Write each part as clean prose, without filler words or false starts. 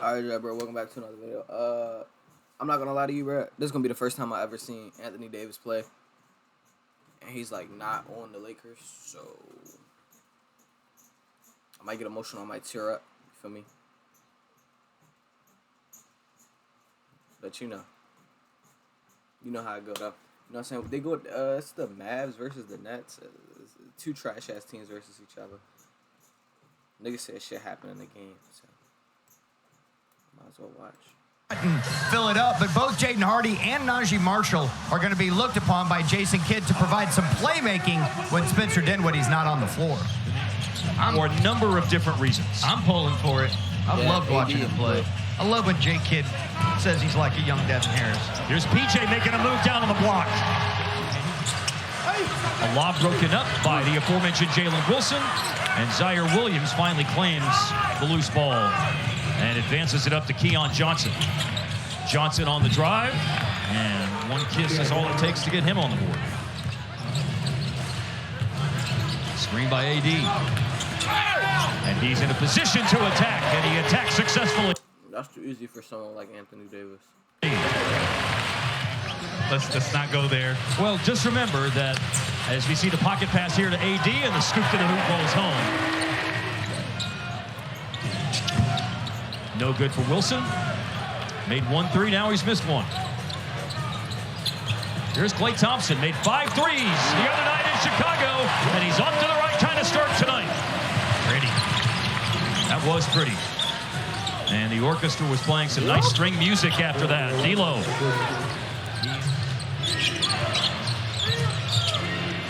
Alright, bro. Welcome back to another video. I'm not gonna lie to you, bro. This is gonna be the first time I ever seen Anthony Davis play, and he's like not on the Lakers, so I might get emotional. I might tear up. You feel me? But you know how it go though. You know what I'm saying? They go. It's the Mavs versus the Nets. Two trash ass teams versus each other. Niggas said shit happened in the game, so might as well watch. Fill it up, but both Jaden Hardy and Najee Marshall are going to be looked upon by Jason Kidd to provide some playmaking when Spencer Dinwiddie's not on the floor. For a number of different reasons. I'm pulling for it. I love watching him play. I love when Jay Kidd says he's like a young Devin Harris. Here's PJ making a move down on the block. A lob broken up by the aforementioned Jalen Wilson, and Zaire Williams finally claims the loose ball and advances it up to Keon Johnson. Johnson on the drive, and one kiss is all it takes to get him on the board. Screen by AD. And he's in a position to attack, and he attacks successfully. That's too easy for someone like Anthony Davis. Let's not go there. Well, just remember that as we see the pocket pass here to AD, and the scoop to the hoop ball is home. No good for Wilson. Made 1 3, now he's missed 1. Here's Klay Thompson, made 5 threes the other night in Chicago, and he's off to the right kind of start tonight. Pretty. That was pretty. And the orchestra was playing some nice string music after that. D'Lo.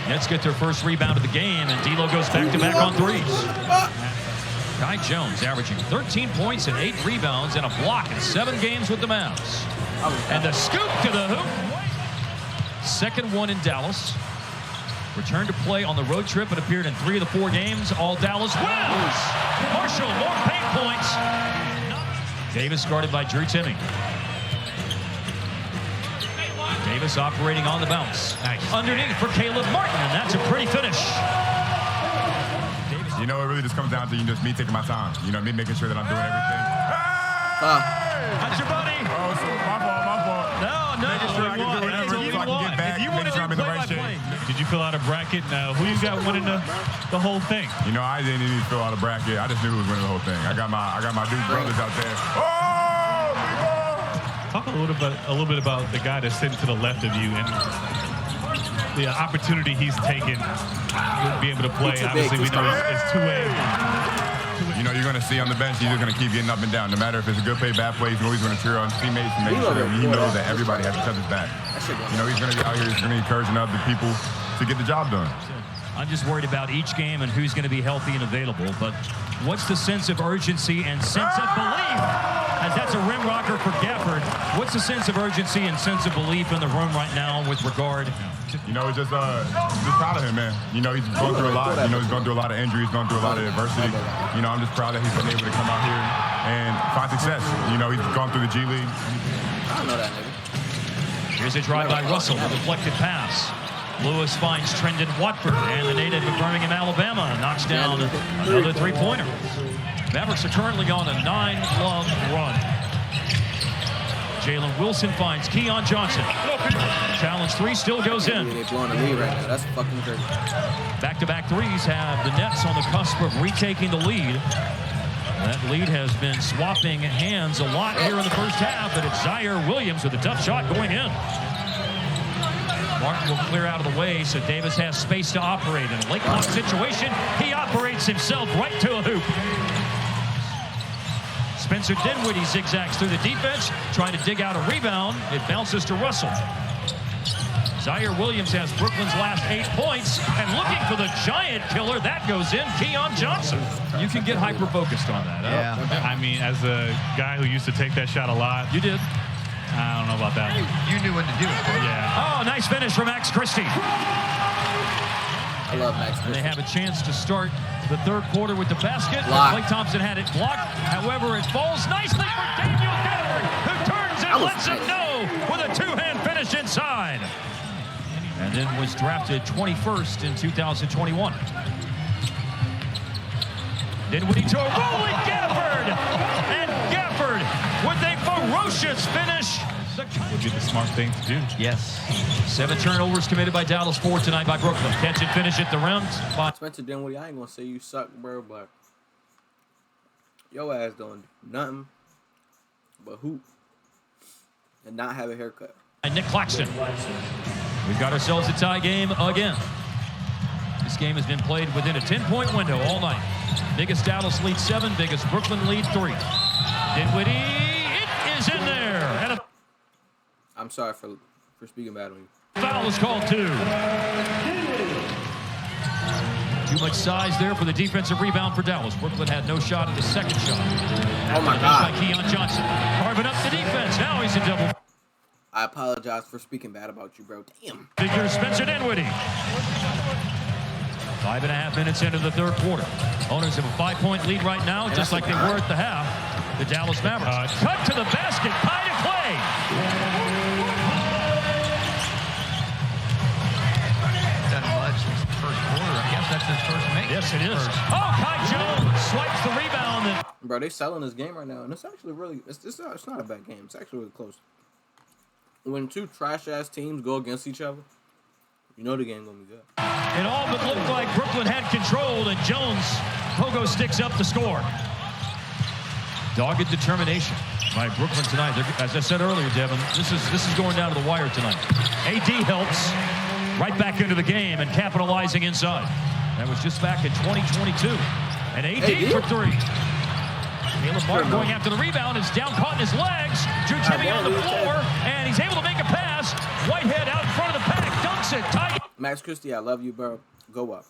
Nets get their first rebound of the game, and D'Lo goes back-to-back on threes. Guy Jones averaging 13 points and 8 rebounds and a block in 7 games with the Mavs. And the scoop to the hoop. Second one in Dallas. Returned to play on the road trip and appeared in 3 of the 4 games. All Dallas wins. Marshall, more paint points. Davis guarded by Drew Timme. Davis operating on the bounce. Nice. Underneath for Caleb Martin, and that's a pretty finish. You know, it really just comes down to just me taking my time. You know, me making sure that I'm doing everything. That's your buddy. Oh, so my fault. No. Making sure I can do whatever so I can get back, making sure I'm in the right shape. Did you fill out a bracket? Who you got winning the whole thing? You know, I didn't even fill out a bracket. I just knew who was winning the whole thing. I got my dude brothers out there. Talk a little bit about the guy that's sitting to the left of you and the opportunity he's taken to be able to play. Obviously, we know it's two-way. You know, you're going to see on the bench, he's just going to keep getting up and down. No matter if it's a good play, bad play, he's always going to cheer on his teammates and make sure he knows that everybody has each other's back. You know, he's going to be out here, he's going to be encouraging other people to get the job done. I'm just worried about each game and who's going to be healthy and available. But what's the sense of urgency and sense of belief? As that's a rim rocker for Gafford. What's the sense of urgency and sense of belief in the room right now with regard? You know, just proud of him, man. You know, he's going through a lot. You know, he's going through a lot of injuries, going through a lot of adversity. You know, I'm just proud that he's been able to come out here and find success. You know, he's gone through the G League. I don't know that nigga. Here's a drive by Russell, a deflected pass. Lewis finds Trendon Watford, and the native of Birmingham, Alabama, knocks down another 3-pointer. Mavericks are currently on a 9-love run. Jalen Wilson finds Keon Johnson. Challenge 3 still goes in. They're blowing the lead right now. That's fucking crazy. Back-to-back threes have the Nets on the cusp of retaking the lead. That lead has been swapping hands a lot here in the first half, but it's Zaire Williams with a tough shot going in. Martin will clear out of the way, so Davis has space to operate. In a late clock situation, he operates himself right to a hoop. Spencer Dinwiddie zigzags through the defense, trying to dig out a rebound. It bounces to Russell. Zaire Williams has Brooklyn's last 8 points, and looking for the giant killer, that goes in, Keon Johnson. You can get hyper-focused on that. Yeah. I mean, as a guy who used to take that shot a lot. You did. I don't know about that one. You knew when to do it. Yeah. Oh, nice finish from Max Christie. I love Max Christie. And they have a chance to start the third quarter with the basket. Klay Thompson had it blocked. However, it falls nicely for Daniel Gafford, who turns and lets him know with a 2-hand finish inside. And then was drafted 21st in 2021. Dinwiddie to a rolling Gafford. And Gafford vicious finish. Would be the smart thing to do. Yes. 7 turnovers committed by Dallas, 4 tonight by Brooklyn. Catch and finish at the rim. Spencer Dinwiddie, I ain't gonna say you suck, bro, but your ass doing nothing but hoop and not have a haircut. And Nick Claxton. We've got ourselves a tie game again. This game has been played within a 10-point window all night. Biggest Dallas lead 7, biggest Brooklyn lead 3. Dinwiddie, it is in there. And I'm sorry for speaking bad on you. foul is called 2. Too much size there for the defensive rebound for Dallas. Brooklyn had no shot at the second shot. Oh my God. By Keon Johnson. Carving up the defense. Now he's in double. I apologize for speaking bad about you, bro. Damn. Figure Spencer Dinwiddie. 5.5 minutes into the third quarter. Owners have a 5-point lead right now, just like they were at the half. The Dallas Mavericks. Cut to the basket. Pie to Clay. Done much since the first quarter. I guess that's his first make. Yes, it is. Oh, Kai Jones swipes the rebound. And Bro, they selling this game right now, and it's actually really, it's not a bad game. It's actually really close. When 2 trash-ass teams go against each other, you know the game gonna be good. it all but looked like Brooklyn had control, and Jones pogo sticks up the score. Dogged determination by Brooklyn tonight. As I said earlier, Devin, this is going down to the wire tonight. AD helps right back into the game and capitalizing inside. That was just back in 2022. And AD for 3. Caleb Martin going after the rebound. It's down, caught in his legs. Drew Timmy on the floor, and he's able to make a pass. Whitehead out in front of the pack, dunks it. Tie Max Christie, I love you, bro. Go up.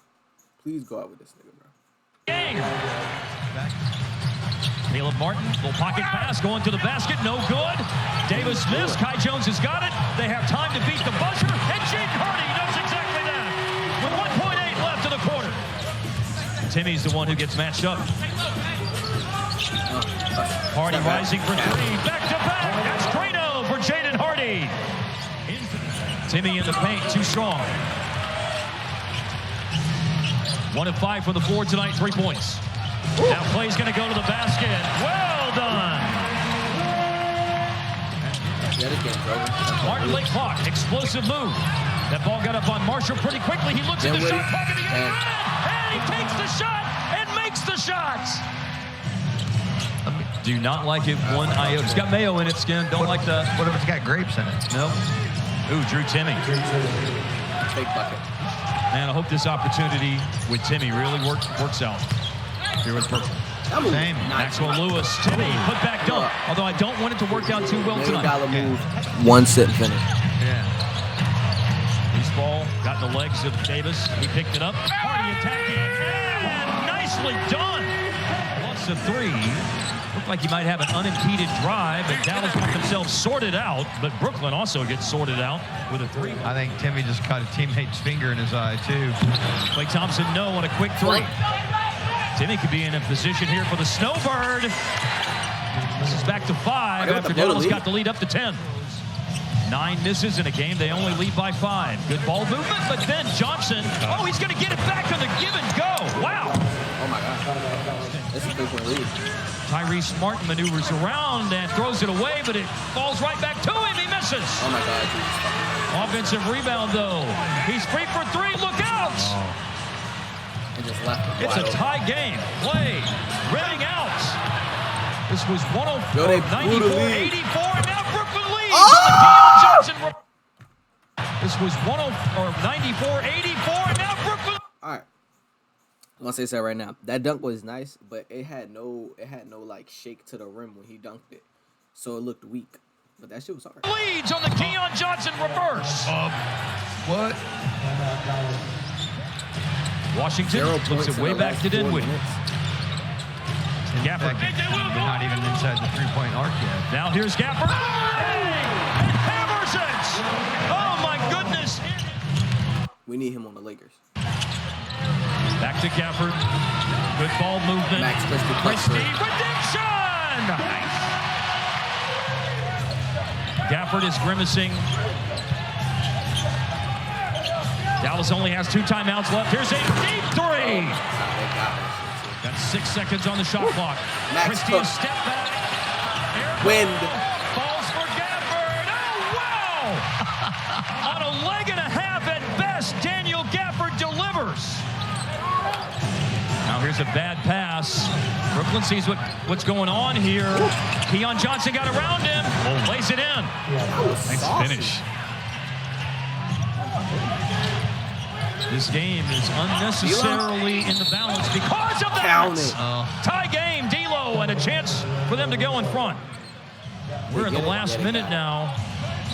Please go out with this nigga, bro. game. Caleb Martin, little pocket pass, going to the basket, no good. Davis missed. Kai Jones has got it. They have time to beat the buzzer, and Jaden Hardy does exactly that with 1.8 left in the quarter. Timmy's the one who gets matched up. Hardy rising for 3, back to back. That's Drano for Jaden Hardy. Timmy in the paint, too strong. 1 of 5 from the floor tonight, 3 points. Now Clay's going to go to the basket. Well done. Martin late clock, explosive move. That ball got up on Marshall pretty quickly. He looks at the shot clock and he takes the shot and makes the shots. Do not like it one iota. It's got mayo in it, Skin. Don't like that. What if it's got grapes in it? No. Ooh, Drew Timmy. Fake bucket. Man, I hope this opportunity with Timmy really works out here with Brooklyn. Same. Maxwell Lewis, Timmy, put back dunk. Although I don't want it to work out too well tonight. Move. 1 sit finish. Yeah. Loose ball, got in the legs of Davis. He picked it up. Hardy attacking. And nicely done. Plus a 3. Looked like he might have an unimpeded drive, but Dallas got themselves sorted out. But Brooklyn also gets sorted out with a 3. I think Timmy just caught a teammate's finger in his eye, too. Klay Thompson, no, on a quick 3. Timmy could be in a position here for the Snowbird. This is back to 5 after Dallas got the lead up to 10. 9 misses in a game. They only lead by 5. Good ball movement, but then Johnson, oh, he's going to get it back on the give and go. Wow. Oh, my God. This is a 3-point lead. Tyrese Martin maneuvers around and throws it away, but it falls right back to him. He misses. Oh, my God. Offensive rebound, though. He's free for 3. Look out. And just left him It's a wide tie game. Play. Running out. This was 94-84, and now Brooklyn leads on the Keon Johnson. This was 94-84, and now Brooklyn. All right. I'm gonna say something right now. That dunk was nice, but it had no like shake to the rim when he dunked it, so it looked weak. But that shit was hard. Leads on the Keon Johnson reverse. What? Washington looks it way back to Dinwiddie. Gafford. We're not even inside the 3-point arc yet. Now here's Gafford. And hammers it. Oh my goodness. We need him on the Lakers. Back to Gafford. Good ball movement. Max Christie, redemption! Gafford is grimacing. Dallas only has 2 timeouts left. Here's a deep 3. Got 6 seconds on the shot clock. Max Christie, a step back. Wind. Falls Here's a bad pass. Brooklyn sees what's going on here. Keon Johnson got around him. Lays it in. Nice finish. This game is unnecessarily in the balance because of that. Count it. Tie game, D'Lo, and a chance for them to go in front. We're in the last minute now,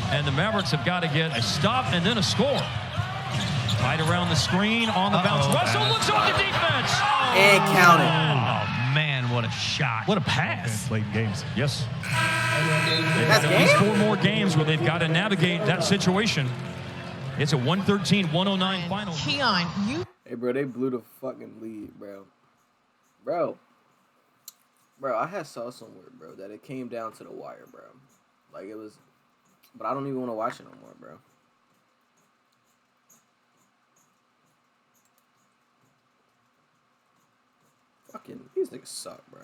and the Mavericks have got to get a stop and then a score. Tied around the screen, on the bounce. Russell looks on the defense. And count it. Oh, man, what a shot. What a pass. Defense late in games. Yes. They've got at least 4 more games where they've got to navigate that situation. It's a 113-109 final. Keon, you. Hey, bro, they blew the fucking lead, bro. Bro, I had saw somewhere, bro, that it came down to the wire, bro. Like, it was... But I don't even want to watch it no more, bro. Fucking... These niggas suck, bro.